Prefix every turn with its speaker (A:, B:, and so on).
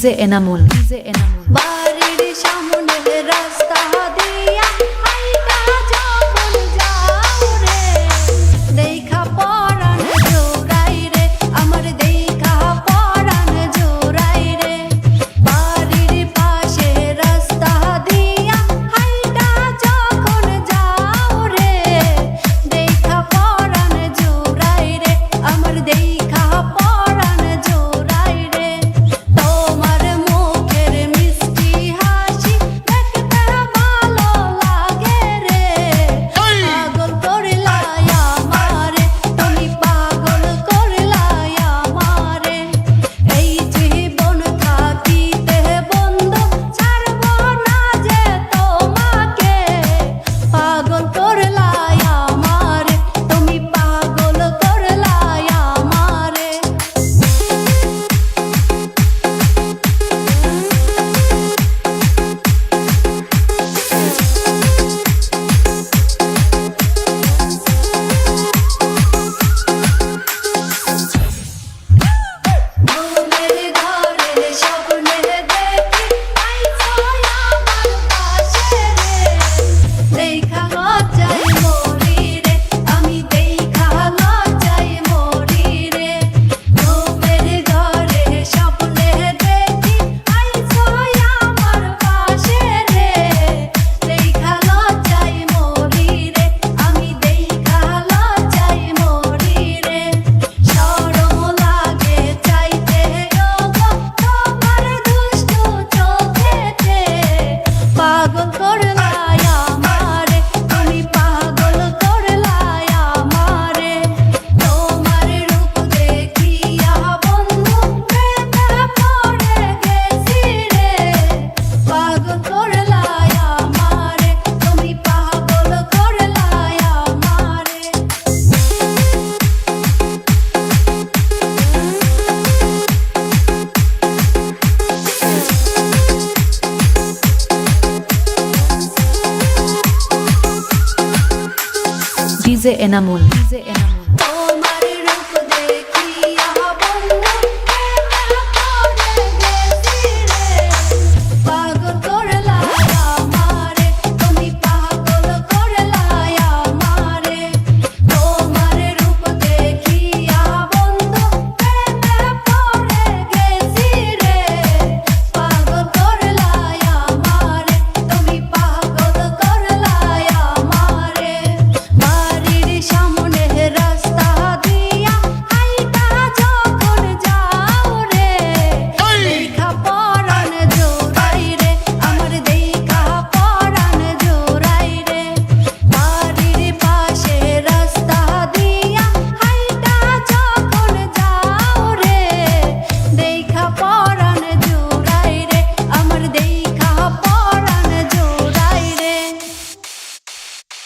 A: DJ Enamul
B: বাড়ির সামনে রাস্তা দিয়া হাইটা যখন যাও রে, দেখা পরাণ জোড়াই রে, আমার দেখা পরাণ জোড়াই রে। বাড়ির পাশে রাস্তা দিয়া হাইটা যখন যাও রে, দেখা পরাণ জোড়াই রে, আমার দেখা পরাণ জোড়াই রে। তোমার মুখের মিষ্টি হাসি দেখতে ভালো লাগে রে, পাগল করলাই আমারে, তুমি পাগল করলাই আমারে। এই জীবন থাকিতে বন্ধু ছাড়বো না যে তোমাকে, পাগল করলাই আমারে, তুমি পাগল করলাই আমারে। ঘুমের ঘরে স্বপ্নে দেখি আইছো আমার পাশে রে, দেখা লজ্জায় মরি রে, আমি দেখা লজ্জায় মরি রে। ঘুমের ঘরে স্বপ্নে দেখি আইছো আমার পাশে রে, দেখা লজ্জায় মরি রে, আমি দেখা লজ্জায় মরি রে। শরম লাগে চাইতে ওগো তোমার দুষ্টু চোখেতে, পাগল করলাই আমারে, তুমি পাগল করলাই আমারে। তোমার রূপ দেখিয়া বন্ধু প্রেমে পড়ে গেছি রে, পাগল করলাই আমারে, তুমি পাগল করলাই আমারে।
A: ডিজে এনামুল